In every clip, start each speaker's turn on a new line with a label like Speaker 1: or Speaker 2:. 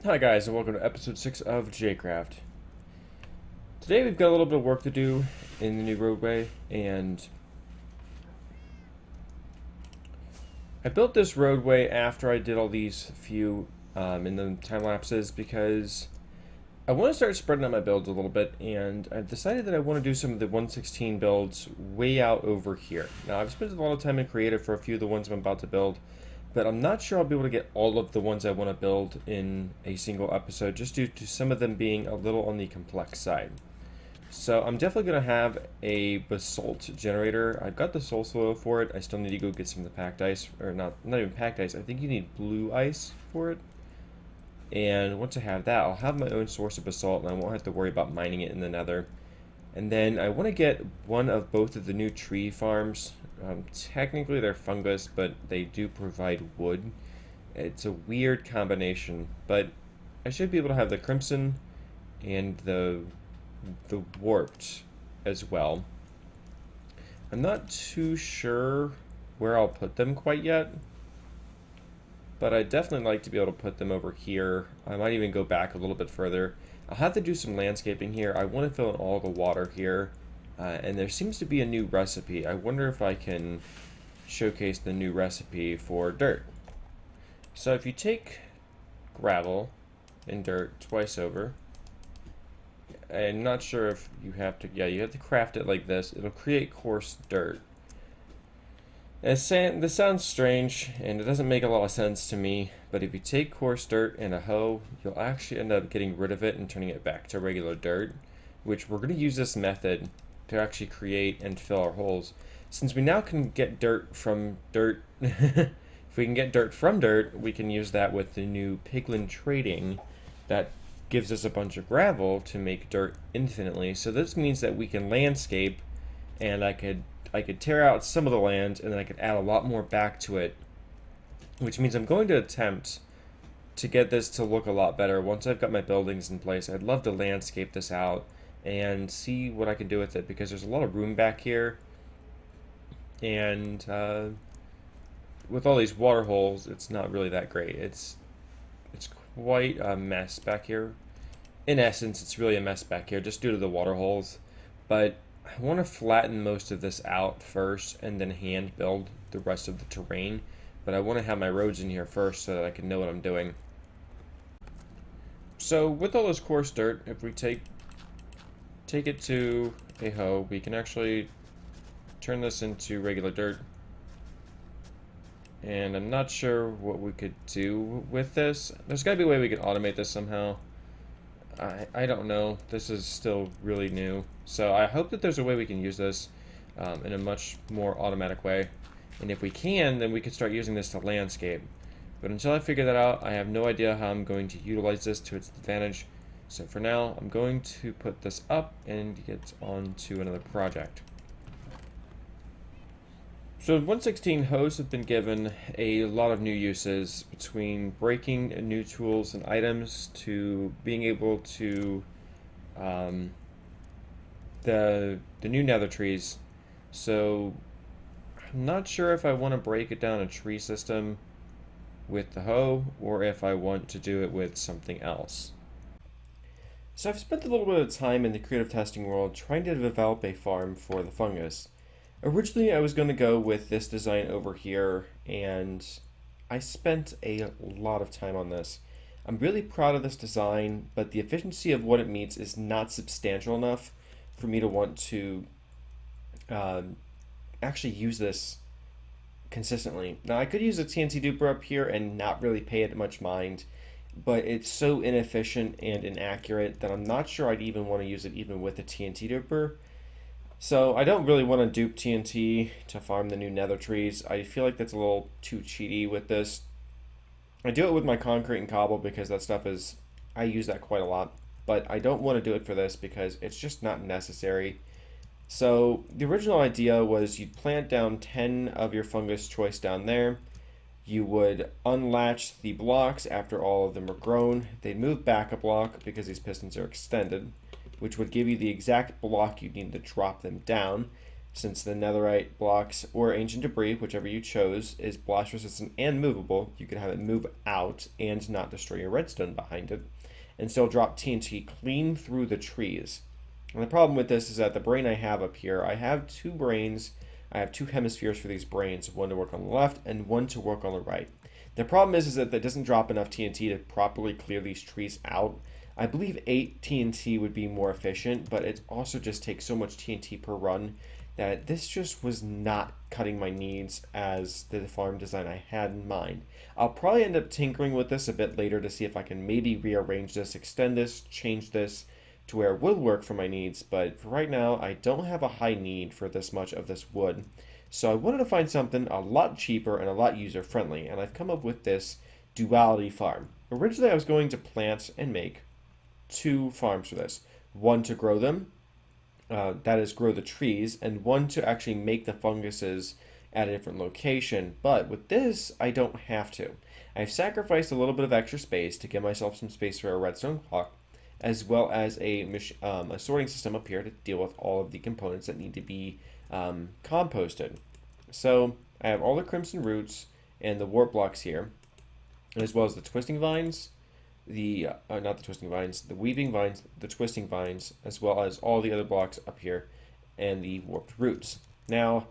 Speaker 1: Hi guys, and welcome to episode 6 of jCraft. Today we've got a little bit of work to do in the new roadway, and I built this roadway after I did all these few in the time lapses because I want to start spreading out my builds a little bit, and I've decided that I want to do some of the 116 builds way out over here. Now I've spent a lot of time in creative for a few of the ones I'm about to build, but I'm not sure I'll be able to get all of the ones I want to build in a single episode, just due to some of them being a little on the complex side. So I'm definitely going to have a basalt generator. I've got the soul soil for it. I still need to go get some of the packed ice, or not even packed ice. I think you need blue ice for it. And once I have that, I'll have my own source of basalt, and I won't have to worry about mining it in the nether. And then I want to get one of both of the new tree farms. Technically they're fungus, but they do provide wood. It's a weird combination, but I should be able to have the crimson and the warped as well. I'm not too sure where I'll put them quite yet, but I'd definitely like to be able to put them over here. I might even go back a little bit further. I'll have to do some landscaping here. I want to fill in all the water here, and there seems to be a new recipe. I wonder if I can showcase the new recipe for dirt. So if you take gravel and dirt twice over, I'm not sure if you have to, yeah, you have to craft it like this. It'll create coarse dirt. This sounds strange, and it doesn't make a lot of sense to me, but if you take coarse dirt and a hoe, you'll actually end up getting rid of it and turning it back to regular dirt, which we're going to use this method to actually create and fill our holes. Since we now can get dirt from dirt, if we can get dirt from dirt, we can use that with the new piglin trading that gives us a bunch of gravel to make dirt infinitely. So this means that we can landscape, and I could tear out some of the land, and then I could add a lot more back to it, which means I'm going to attempt to get this to look a lot better once I've got my buildings in place. I'd love to landscape this out and see what I can do with it, because there's a lot of room back here, and with all these water holes, it's not really that great. It's quite a mess back here. In essence, it's really a mess back here just due to the water holes, but I want to flatten most of this out first and then hand build the rest of the terrain, but I want to have my roads in here first so that I can know what I'm doing. So with all this coarse dirt, if we take it to a hoe, we can actually turn this into regular dirt. And I'm not sure what we could do with this. There's got to be a way we could automate this somehow. I don't know. This is still really new. So I hope that there's a way we can use this in a much more automatic way. And if we can, then we can start using this to landscape. But until I figure that out, I have no idea how I'm going to utilize this to its advantage. So for now, I'm going to put this up and get on to another project. So 116 hosts have been given a lot of new uses, between breaking new tools and items to being able to the new nether trees. So I'm not sure if I want to break it down a tree system with the hoe or if I want to do it with something else. So I've spent a little bit of time in the creative testing world trying to develop a farm for the fungus. Originally, I was going to go with this design over here, and I spent a lot of time on this. I'm really proud of this design, but the efficiency of what it meets is not substantial enough for me to want to actually use this consistently. Now, I could use a TNT duper up here and not really pay it much mind, but it's so inefficient and inaccurate that I'm not sure I'd even want to use it even with a TNT duper. So I don't really want to dupe TNT to farm the new nether trees. I feel like that's a little too cheaty with this. I do it with my concrete and cobble because that stuff is, I use that quite a lot. But I don't want to do it for this because it's just not necessary. So the original idea was you'd plant down 10 of your fungus choice down there. You would unlatch the blocks after all of them are grown. They'd move back a block because these pistons are extended, which would give you the exact block you need to drop them down. Since the netherite blocks or ancient debris, whichever you chose, is blast resistant and movable, you can have it move out and not destroy your redstone behind it, and still drop TNT clean through the trees. And the problem with this is that the brain I have up here, I have two brains. I have two hemispheres for these brains, one to work on the left and one to work on the right. The problem is that it doesn't drop enough TNT to properly clear these trees out. I believe 8 TNT would be more efficient, but it also just takes so much TNT per run that this just was not cutting my needs as the farm design I had in mind. I'll probably end up tinkering with this a bit later to see if I can maybe rearrange this, extend this, change this to where it would work for my needs, but for right now I don't have a high need for this much of this wood. So I wanted to find something a lot cheaper and a lot user friendly, and I've come up with this duality farm. Originally I was going to plant and make 2 farms for this. One to grow them, that is grow the trees, and one to actually make the funguses at a different location. But with this, I don't have to. I've sacrificed a little bit of extra space to give myself some space for a redstone clock, as well as a sorting system up here to deal with all of the components that need to be composted. So I have all the crimson roots and the warp blocks here, as well as the twisting vines, not the twisting vines, the weaving vines, the twisting vines, as well as all the other blocks up here, and the warped roots. Now,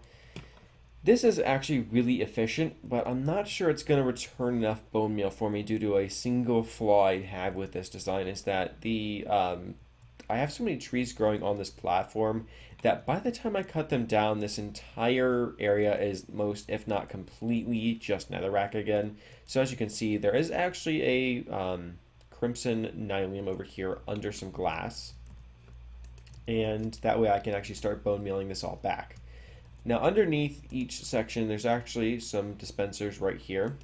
Speaker 1: this is actually really efficient, but I'm not sure it's going to return enough bone meal for me due to a single flaw I have with this design, is that I have so many trees growing on this platform that by the time I cut them down, this entire area is most, if not completely, just netherrack again. So as you can see, there is actually a crimson nylium over here under some glass, and that way I can actually start bone mealing this all back. Now underneath each section there's actually some dispensers right here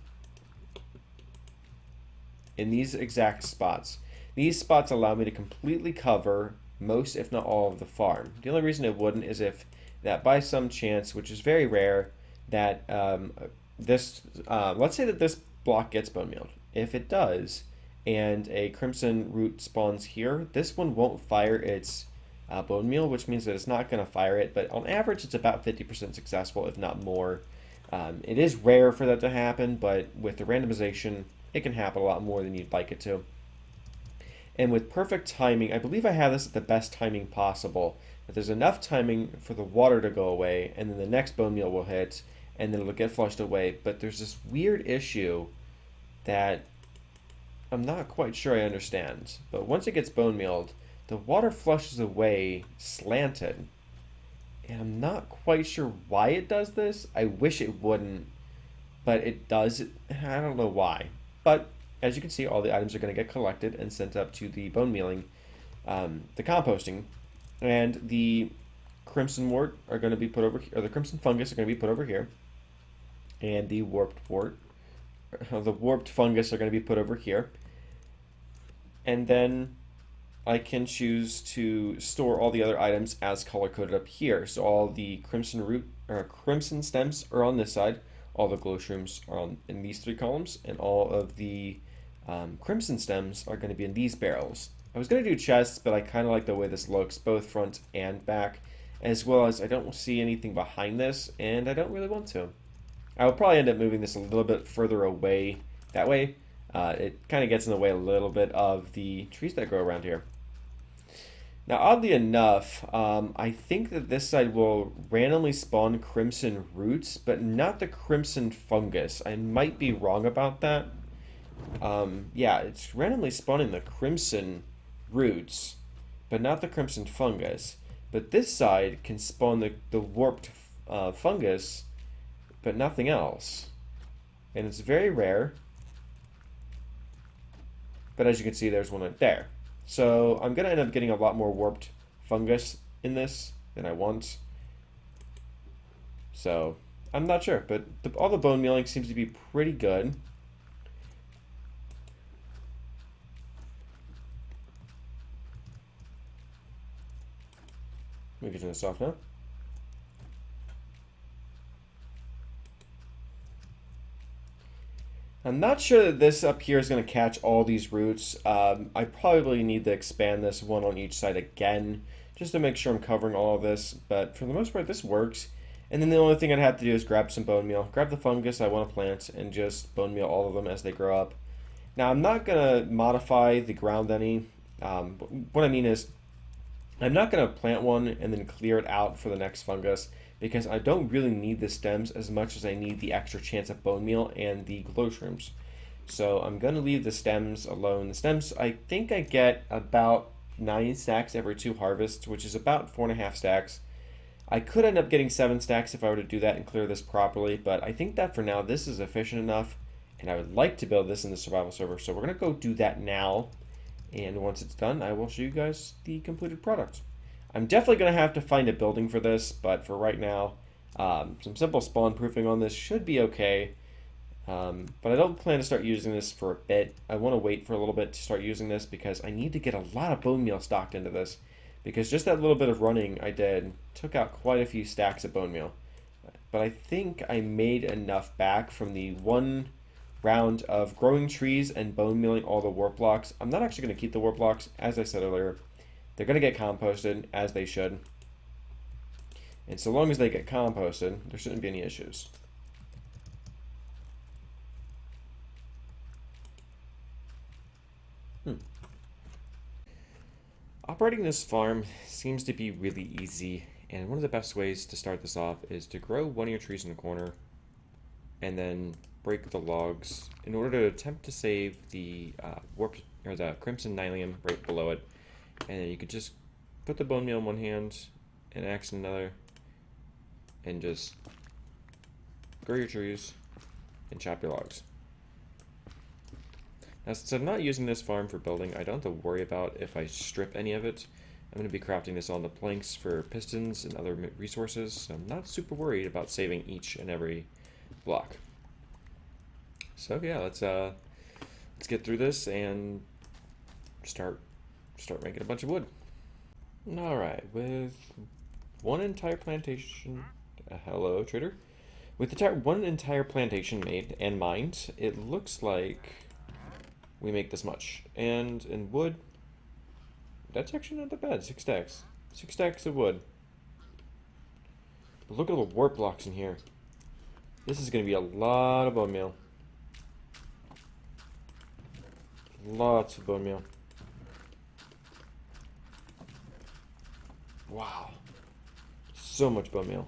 Speaker 1: in these exact spots. These spots allow me to completely cover most, if not all, of the farm. The only reason it wouldn't is if that by some chance, which is very rare, that let's say that this block gets bone mealed. If it does, and a crimson root spawns here, this one won't fire its bone meal, which means that it's not going to fire it, but on average it's about 50% successful, if not more. It is rare for that to happen, but with the randomization, it can happen a lot more than you'd like it to. And with perfect timing, I believe I have this at the best timing possible, that there's enough timing for the water to go away, and then the next bone meal will hit, and then it'll get flushed away. But there's this weird issue that I'm not quite sure I understand. But once it gets bone mealed, the water flushes away slanted. And I'm not quite sure why it does this. I wish it wouldn't, but it does. I don't know why. But as you can see, all the items are going to get collected and sent up to the bone mealing, the composting, and the crimson wart are going to be put over here, or the crimson fungus are going to be put over here, and the warped fungus are going to be put over here. And then I can choose to store all the other items as color coded up here. So all the crimson stems are on this side, all the glow shrooms are in these 3 columns, and all of the crimson stems are going to be in these barrels. I was going to do chests, but I kind of like the way this looks, both front and back, as well as I don't see anything behind this, and I don't really want to. I will probably end up moving this a little bit further away. That way, it kind of gets in the way a little bit of the trees that grow around here. Now, oddly enough, I think that this side will randomly spawn crimson roots, but not the crimson fungus. I might be wrong about that. Yeah, it's randomly spawning the crimson roots, but not the crimson fungus. But this side can spawn the warped fungus, but nothing else. And it's very rare. But as you can see, there's one right there. So I'm going to end up getting a lot more warped fungus in this than I want. So I'm not sure, but all the bone mealing seems to be pretty good. Let me turn this off now. I'm not sure that this up here is going to catch all these roots. I probably need to expand this one on each side again, just to make sure I'm covering all of this. But for the most part, this works. And then the only thing I'd have to do is grab some bone meal, grab the fungus I want to plant, and just bone meal all of them as they grow up. Now, I'm not going to modify the ground any. What I mean is, I'm not going to plant one and then clear it out for the next fungus because I don't really need the stems as much as I need the extra chance of bone meal and the glow shrooms. So I'm going to leave the stems alone. The stems, I think I get about 9 stacks every 2 harvests, which is about 4.5 stacks. I could end up getting 7 stacks if I were to do that and clear this properly, but I think that for now this is efficient enough, and I would like to build this in the survival server. So we're going to go do that now, and once it's done, I will show you guys the completed product. I'm definitely going to have to find a building for this, but for right now, some simple spawn proofing on this should be okay. But I don't plan to start using this for a bit. I want to wait for a little bit to start using this because I need to get a lot of bone meal stocked into this. Because just that little bit of running I did took out quite a few stacks of bone meal. But I think I made enough back from the 1 round of growing trees and bone mealing all the warp blocks. I'm not actually going to keep the warp blocks, as I said earlier. They're going to get composted, as they should. And so long as they get composted, there shouldn't be any issues. Operating this farm seems to be really easy, and one of the best ways to start this off is to grow one of your trees in the corner and then break the logs in order to attempt to save the warp or the crimson nylium right below it. And then you could just put the bone meal in one hand and axe in another and just grow your trees and chop your logs. Now, since I'm not using this farm for building, I don't have to worry about if I strip any of it. I'm going to be crafting this on the planks for pistons and other resources, so I'm not super worried about saving each and every block. So yeah, let's get through this and start making a bunch of wood. All right, with one entire plantation. Hello, trader. With one entire plantation made and mined, it looks like we make this much. And in wood, that's actually not that bad. 6 stacks. 6 stacks of wood. But look at all the warp blocks in here. This is going to be a lot of bone meal. Lots of bone meal. Wow. So much bone meal.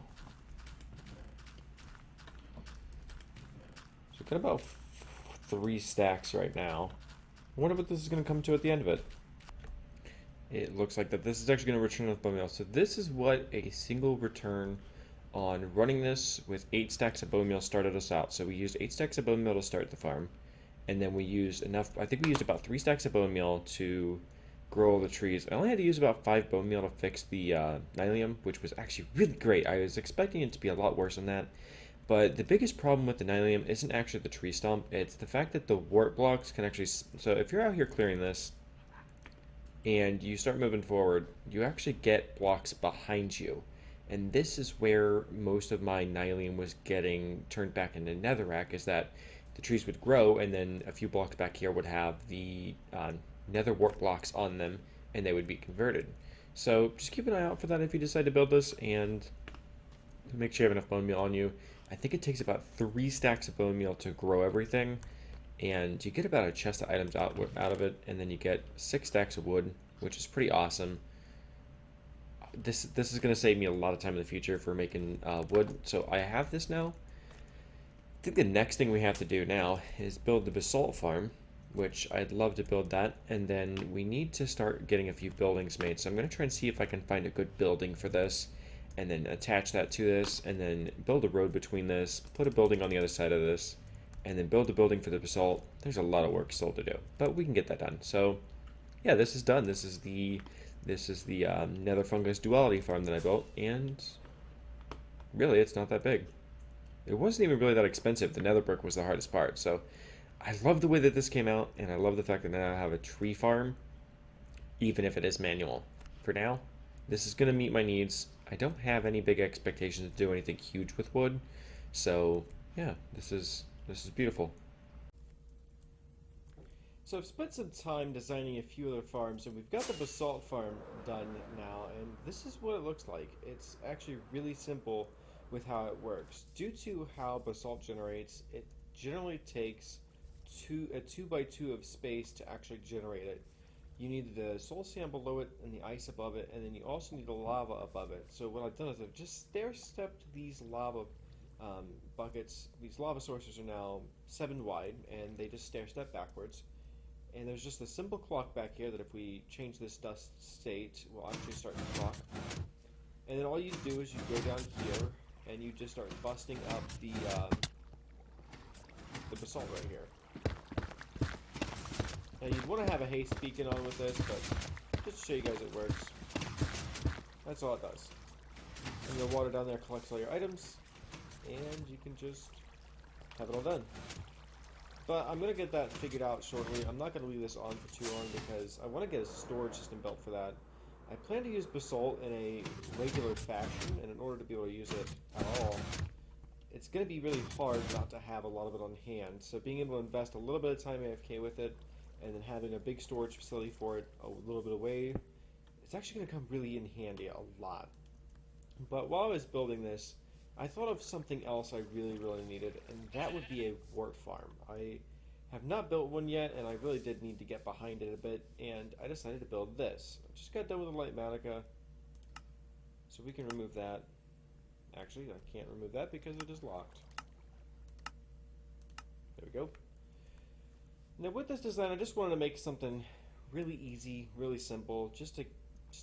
Speaker 1: So we've got about 3 stacks right now. I wonder what this is going to come to at the end of it. It looks like that this is actually going to return with bone meal. So this is what a single return on running this with 8 stacks of bone meal started us out. So we used 8 stacks of bone meal to start the farm. And then we used enough, I think we used about 3 stacks of bone meal to grow all the trees. I only had to use about 5 bone meal to fix the nylium, which was actually really great. I was expecting it to be a lot worse than that. But the biggest problem with the nylium isn't actually the tree stump, it's the fact that the warp blocks can actually... So if you're out here clearing this, and you start moving forward, you actually get blocks behind you. And this is where most of my nylium was getting turned back into netherrack, is that the trees would grow, and then a few blocks back here would have the nether warp blocks on them, and they would be converted. So just keep an eye out for that if you decide to build this, and make sure you have enough bone meal on you. I think it takes about 3 stacks of bone meal to grow everything, and you get about a chest of items out of it, and then you get 6 stacks of wood, which is pretty awesome. This is going to save me a lot of time in the future for making wood, so I have this now. I think the next thing we have to do now is build the basalt farm, which I'd love to build that, and then we need to start getting a few buildings made. So I'm going to try and see if I can find a good building for this, and then attach that to this, and then build a road between this, put a building on the other side of this, and then build a building for the basalt. There's a lot of work still to do, but we can get that done. So yeah, this is done. This is the nether fungus duality farm that I built, and really it's not that big. It wasn't even really that expensive. The nether brick was the hardest part. So I love the way that this came out, and I love the fact that now I have a tree farm, even if it is manual. For now, this is going to meet my needs. I don't have any big expectations to do anything huge with wood, so yeah, this is beautiful. So I've spent some time designing a few other farms, and we've got the Basalt Farm done now, and this is what it looks like. It's actually really simple with how it works. Due to how Basalt generates, it generally takes a 2x2 of space to actually generate it. You need the soul sand below it and the ice above it, and then you also need the lava above it. So what I've done is I've just stair-stepped these lava buckets. These lava sources are now 7 wide, and they just stair-step backwards. And there's just a simple clock back here that if we change this dust state, will actually start the clock. And then all you do is you go down here, and you just start busting up the basalt right here. Now you'd want to have a haste beacon on with this, but just to show you guys it works. That's all it does. And your water down there collects all your items, and you can just have it all done. But I'm going to get that figured out shortly. I'm not going to leave this on for too long because I want to get a storage system built for that. I plan to use basalt in a regular fashion, and in order to be able to use it at all, it's going to be really hard not to have a lot of it on hand. So being able to invest a little bit of time AFK with it, and then having a big storage facility for it a little bit away, it's actually going to come really in handy a lot. But while I was building this, I thought of something else I really needed, and that would be a wart farm. I have not built one yet, and I really did need to get behind it a bit, and I decided to build this. I just got done with the light matica, so we can remove that. Actually, I can't remove that because it is locked. There we go. Now with this design, I just wanted to make something really easy, really simple, just to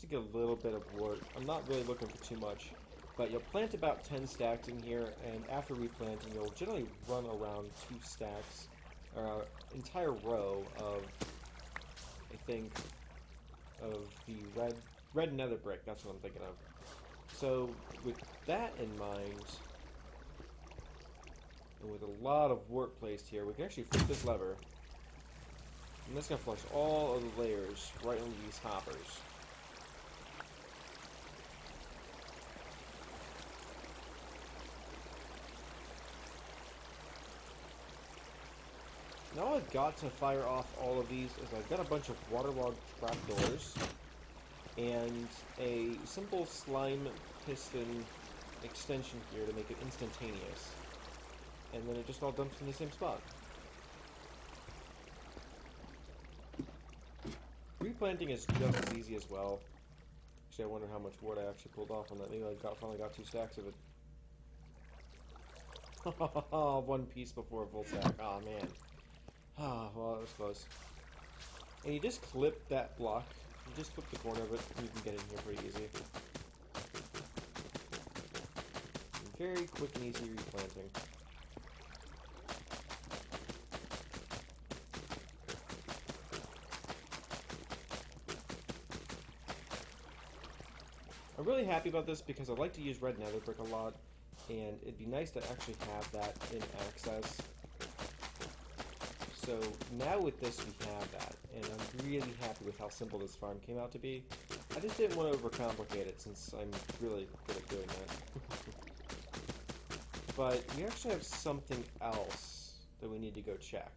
Speaker 1: get a little bit of wart. I'm not really looking for too much. But you'll plant about 10 stacks in here, and after replanting, you'll generally run around 2 stacks, or an entire row of, I think, of the red nether brick. That's what I'm thinking of. So with that in mind, and with a lot of wart placed here, we can actually flip this lever, and that's going to flush all of the layers right into these hoppers. Now I've got to fire off all of these is I've got a bunch of waterlogged trapdoors and a simple slime piston extension here to make it instantaneous. And then it just all dumps in the same spot. Replanting is just as easy as well. Actually, I wonder how much wood I actually pulled off on that. Maybe I finally got 2 stacks of it. One piece before a full stack. Aw, man. Ah, well, that was close. And you just clip that block. You just clip the corner of it, and you can get in here pretty easy. Very quick and easy replanting. I'm really happy about this because I like to use red nether brick a lot, and it'd be nice to actually have that in access. So now with this we have that, and I'm really happy with how simple this farm came out to be. I just didn't want to overcomplicate it since I'm really good at doing that. But we actually have something else that we need to go check.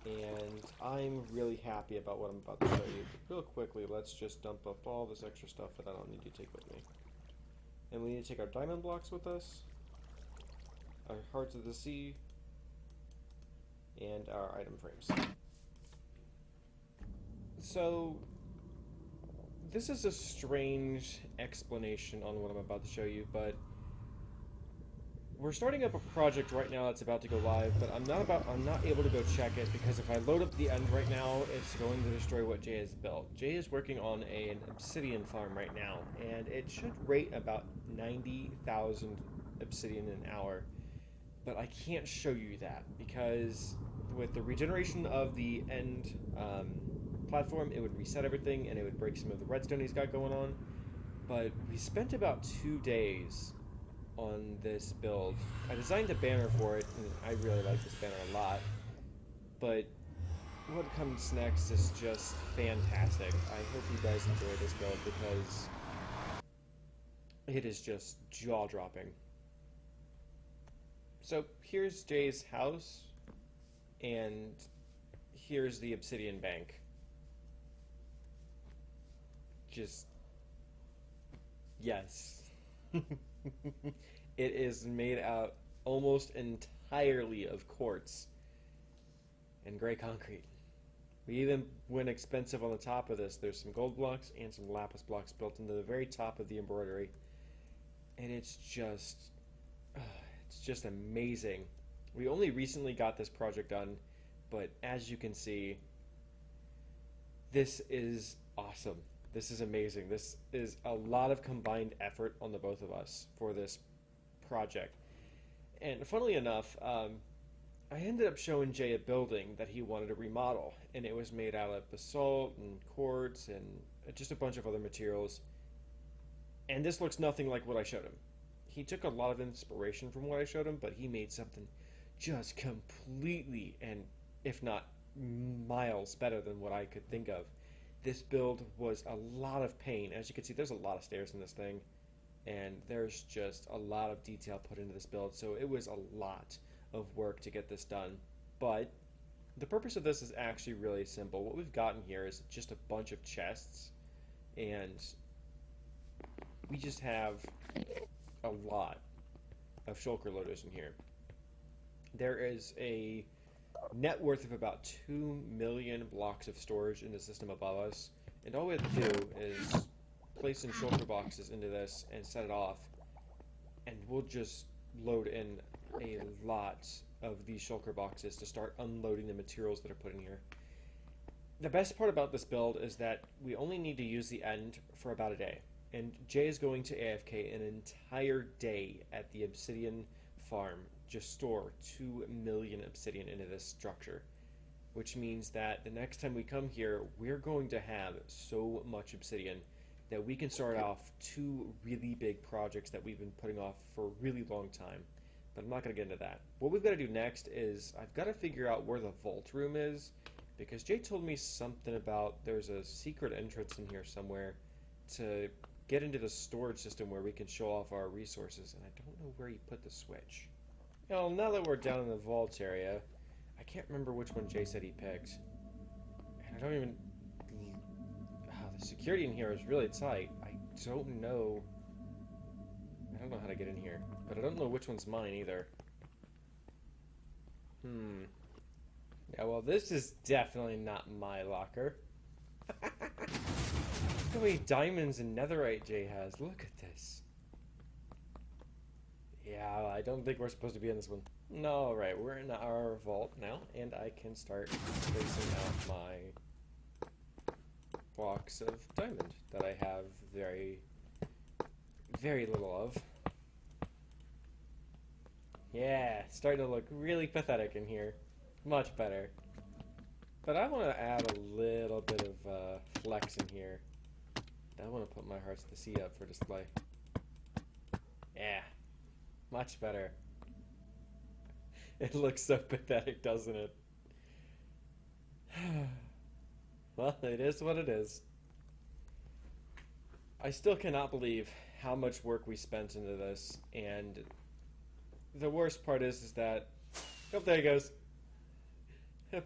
Speaker 1: And I'm really happy about what I'm about to show you. But real quickly, let's just dump up all this extra stuff that I don't need to take with me. And we need to take our diamond blocks with us, our hearts of the sea, and our item frames. So, this is a strange explanation on what I'm about to show you, but we're starting up a project right now that's about to go live, but I'm not able to go check it because if I load up the end right now, it's going to destroy what Jay has built. Jay is working on an obsidian farm right now, and it should rate about 90,000 obsidian an hour. But I can't show you that because with the regeneration of the end platform, it would reset everything and it would break some of the redstone he's got going on. But we spent about 2 days on this build. I designed a banner for it, and I really like this banner a lot. But what comes next is just fantastic. I hope you guys enjoy this build because it is just jaw-dropping. So here's Jay's house, and here's the Obsidian Bank. Just... yes. It is made out almost entirely of quartz and gray concrete. We even went expensive on the top of this. There's some gold blocks and some lapis blocks built into the very top of the embroidery. And it's just amazing. We only recently got this project done, but as you can see, this is awesome. This is amazing. This is a lot of combined effort on the both of us for this project. And funnily enough, I ended up showing Jay a building that he wanted to remodel, and it was made out of basalt and quartz and just a bunch of other materials. And this looks nothing like what I showed him. He took a lot of inspiration from what I showed him, but he made something just completely, and if not miles better than what I could think of. This build was a lot of pain. As you can see, there's a lot of stairs in this thing, and there's just a lot of detail put into this build, so it was a lot of work to get this done. But the purpose of this is actually really simple. What we've gotten here is just a bunch of chests, and we just have a lot of shulker loaders in here. There is a net worth of about 2 million blocks of storage in the system above us, and all we have to do is place in shulker boxes into this and set it off, and we'll just load in a lot of these shulker boxes to start unloading the materials that are put in here. The best part about this build is that we only need to use the end for about a day, and Jay is going to AFK an entire day at the Obsidian farm, just store 2 million obsidian into this structure, which means that the next time we come here, we're going to have so much obsidian that we can start off 2 really big projects that we've been putting off for a really long time. But I'm not going to get into that. What we've got to do next is I've got to figure out where the vault room is, because Jay told me something about there's a secret entrance in here somewhere to get into the storage system where we can show off our resources, and I don't know where he put the switch. Well, now that we're down in the vaults area, I can't remember which one Jay said he picked. And I don't even... the security in here is really tight. I don't know how to get in here, but I don't know which one's mine either. Yeah, well, this is definitely not my locker. Look how many diamonds and netherite Jay has. Look at this. Yeah, I don't think we're supposed to be in this one. No, right, we're in our vault now, and I can start placing out my blocks of diamond that I have very, very little of. Yeah, starting to look really pathetic in here. Much better. But I want to add a little bit of flex in here. I want to put my Hearts of the Sea up for display. Yeah, much better. It looks so pathetic, doesn't it? Well, it is what it is. I still cannot believe how much work we spent into this, and the worst part is that... Oh, there he goes.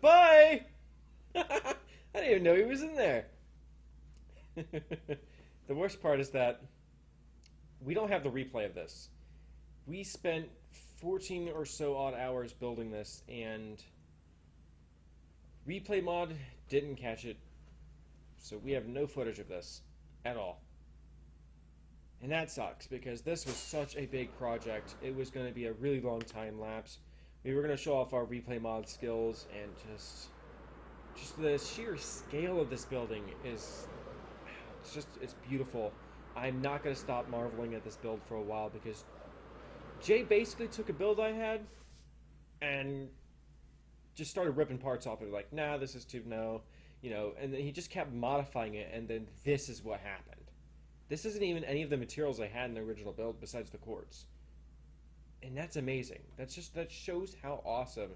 Speaker 1: Bye! I didn't even know he was in there. The worst part is that we don't have the replay of this. We spent 14 or so odd hours building this, and replay mod didn't catch it, so we have no footage of this at all. And that sucks, because this was such a big project. It was going to be a really long time lapse. We were going to show off our replay mod skills, and just the sheer scale of this building is it's beautiful. I'm not going to stop marveling at this build for a while, because Jay basically took a build I had and just started ripping parts off it, like, nah, this is too, no, you know, and then he just kept modifying it, and then this is what happened. This isn't even any of the materials I had in the original build besides the quartz. And that's amazing. That shows how awesome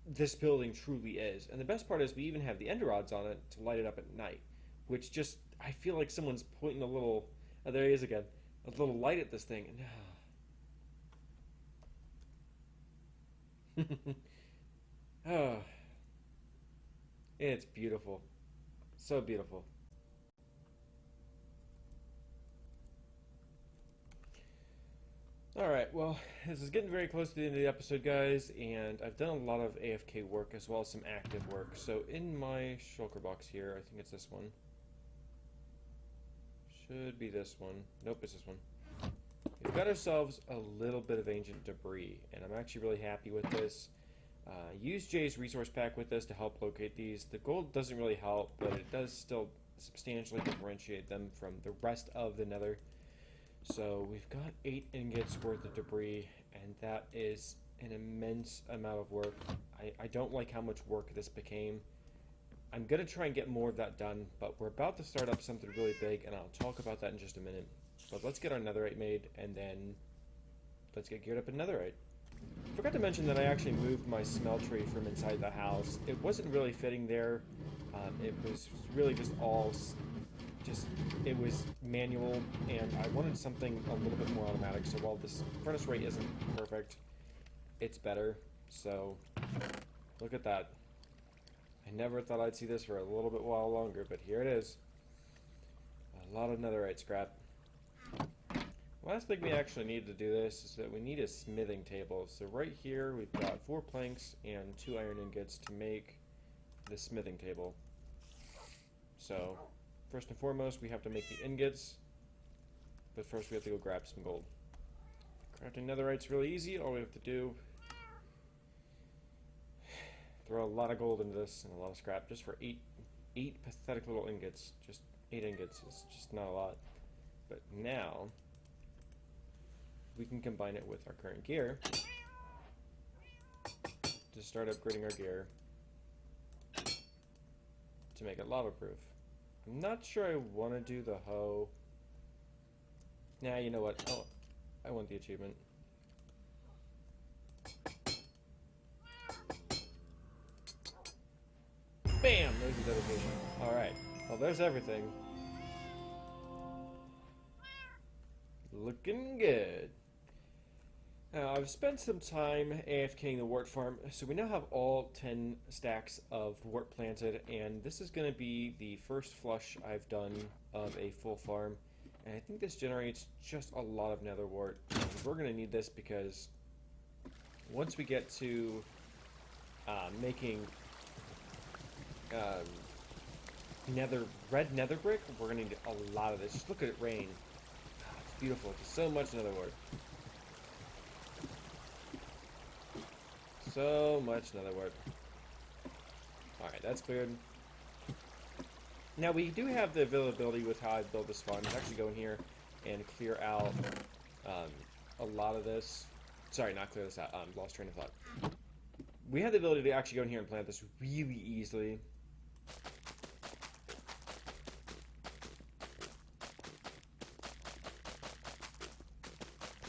Speaker 1: this building truly is. And the best part is we even have the ender rods on it to light it up at night, which just, I feel like someone's pointing a little, oh, there he is again, a little light at this thing. And, oh. It's beautiful. So beautiful. Alright, well, this is getting very close to the end of the episode, guys, and I've done a lot of AFK work as well as some active work. So in my shulker box here, I think it's this one. Should be this one. Nope, it's this one. We've got ourselves a little bit of ancient debris, and I'm actually really happy with this. Use Jay's resource pack with this to help locate these. The gold doesn't really help, but it does still substantially differentiate them from the rest of the nether. So we've got 8 ingots worth of debris, and that is an immense amount of work. I don't like how much work this became. I'm going to try and get more of that done, but we're about to start up something really big, and I'll talk about that in just a minute. But let's get our netherite made, and then let's get geared up in netherite. Forgot to mention that I actually moved my smeltery from inside the house. It wasn't really fitting there. It was really just all... it was manual, and I wanted something a little bit more automatic, so while this furnace rate isn't perfect, it's better. So, look at that. I never thought I'd see this for a little bit while longer, but here it is. A lot of netherite scrap. Last thing we actually need to do this is that we need a smithing table. So right here we've got 4 planks and 2 iron ingots to make the smithing table. So first and foremost we have to make the ingots, but first we have to go grab some gold. Crafting netherite's really easy. All we have to do, throw a lot of gold into this and a lot of scrap just for 8 pathetic little ingots. Just 8 ingots is just not a lot. But now we can combine it with our current gear to start upgrading our gear to make it lava proof. I'm not sure I want to do the hoe. Nah, you know what? Oh, I want the achievement. Bam! There's the dedication. Alright. Well, there's everything. Looking good. Now, I've spent some time AFKing the wart farm, so we now have all 10 stacks of wart planted, and this is going to be the first flush I've done of a full farm, and I think this generates just a lot of nether wart. And we're going to need this because once we get to making red nether brick, we're going to need a lot of this. Just look at it rain. It's beautiful. There's so much nether wart. So much nether wart. Alright, that's cleared. Now we do have the availability with how I build this farm to actually go in here and clear out a lot of this. Sorry, not clear this out. Lost train of thought. We have the ability to actually go in here and plant this really easily.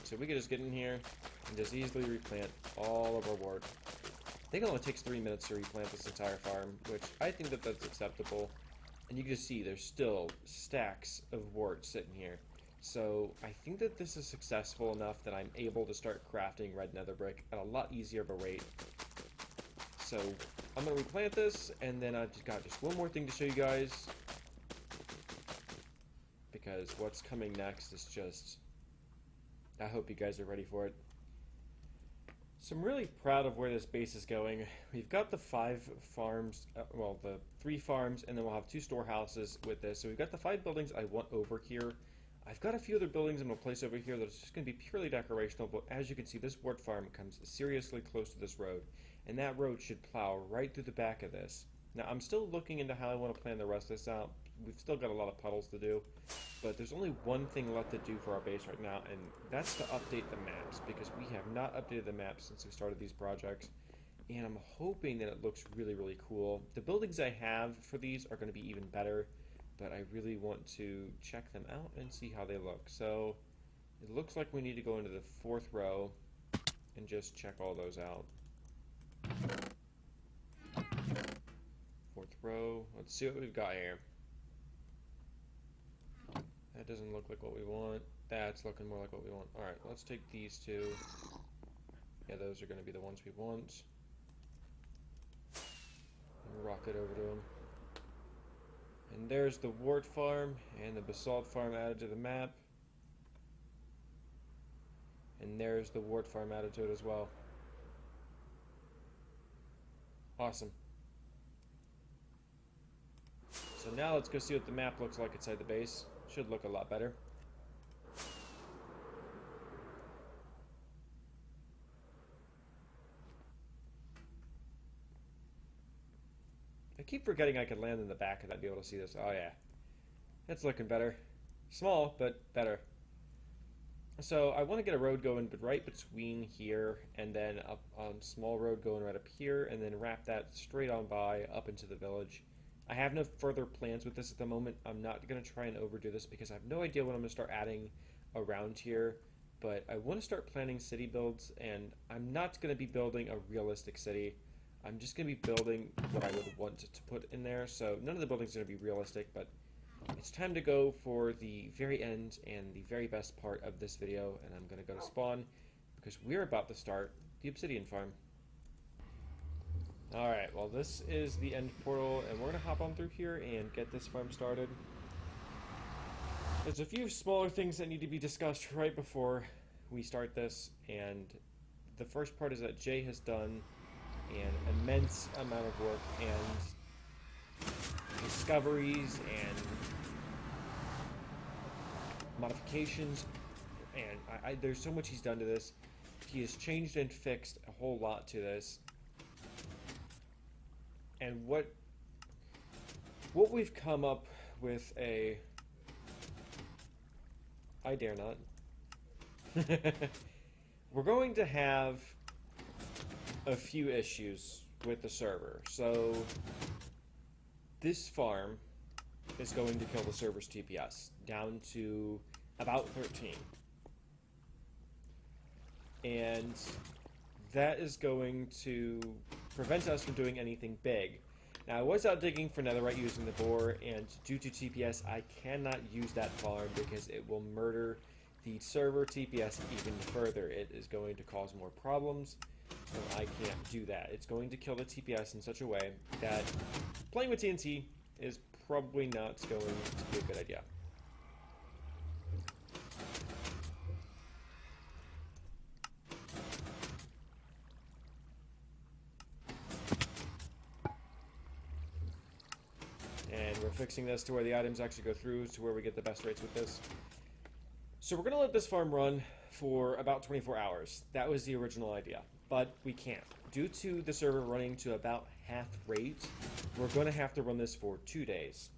Speaker 1: So we could just get in here and just easily replant all of our wart. I think it only takes 3 minutes to replant this entire farm, which I think that that's acceptable. And you can just see there's still stacks of wart sitting here. So I think that this is successful enough that I'm able to start crafting red nether brick at a lot easier of a rate. So I'm going to replant this, and then I've just got just one more thing to show you guys. Because what's coming next is just... I hope you guys are ready for it. So I'm really proud of where this base is going. We've got the 5 farms, well, the 3 farms, and then we'll have 2 storehouses with this. So we've got the 5 buildings I want over here. I've got a few other buildings I'm going to place over here that's just going to be purely decorational, but as you can see, this wart farm comes seriously close to this road, and that road should plow right through the back of this. Now, I'm still looking into how I want to plan the rest of this out. We've still got a lot of puddles to do, but there's only one thing left to do for our base right now, and that's to update the maps, because we have not updated the maps since we started these projects, and I'm hoping that it looks really, really cool. The buildings I have for these are going to be even better, but I really want to check them out and see how they look. So it looks like we need to go into the 4th row and just check all those out. 4th row. Let's see what we've got here. That doesn't look like what we want. That's looking more like what we want. Alright, let's take these 2. Yeah, those are going to be the ones we want. Rocket over to him. And there's the wart farm and the basalt farm added to the map. And there's the wart farm added to it as well. Awesome. So now let's go see what the map looks like inside the base. Should look a lot better. I keep forgetting I could land in the back of that to be able to see this. Oh yeah. That's looking better. Small, but better. So I want to get a road going but right between here and then a small road going right up here and then wrap that straight on by up into the village. I have no further plans with this at the moment. I'm not going to try and overdo this because I have no idea what I'm going to start adding around here. But I want to start planning city builds, and I'm not going to be building a realistic city. I'm just going to be building what I would want to put in there. So none of the buildings are going to be realistic, but it's time to go for the very end and the very best part of this video, and I'm going to go to spawn because we're about to start the obsidian farm. Alright, well this is the end portal, and we're going to hop on through here and get this farm started. There's a few smaller things that need to be discussed right before we start this, and the first part is that Jay has done an immense amount of work and discoveries and modifications, and there's so much he's done to this. He has changed and fixed a whole lot to this, and what we've come up with I dare not. We're going to have a few issues with the server. So this farm is going to kill the server's TPS down to about 13. And that is going to prevent us from doing anything big. Now, I was out digging for netherite using the boar, and due to TPS, I cannot use that farm because it will murder the server TPS even further. It is going to cause more problems, so I can't do that. It's going to kill the TPS in such a way that playing with TNT is probably not going to be a good idea. And we're fixing this to where the items actually go through to where we get the best rates with this. So we're going to let this farm run for about 24 hours. That was the original idea, but we can't. Due to the server running to about half rate, we're going to have to run this for 2 days.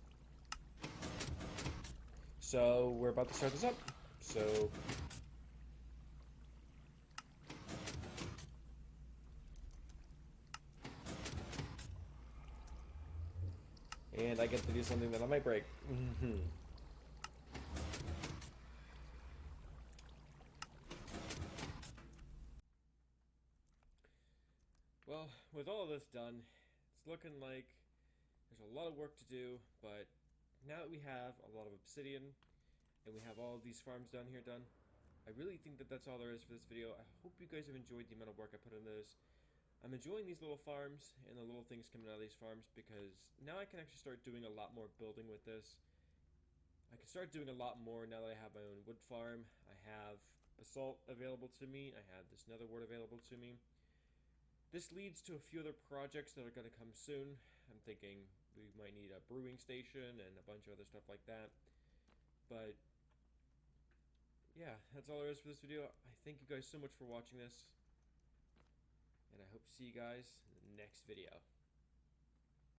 Speaker 1: So we're about to start this up. So and I get to do something that I might break. Well, with all of this done, it's looking like there's a lot of work to do, but now that we have a lot of obsidian and we have all of these farms down here done, I really think that that's all there is for this video. I hope you guys have enjoyed the amount of work I put into this. I'm enjoying these little farms and the little things coming out of these farms because now I can actually start doing a lot more building with this. I can start doing a lot more now that I have my own wood farm. I have basalt available to me. I have this nether wart available to me. This leads to a few other projects that are going to come soon. I'm thinking we might need a brewing station and a bunch of other stuff like that. But yeah, that's all there is for this video. I thank you guys so much for watching this, and I hope to see you guys in the next video.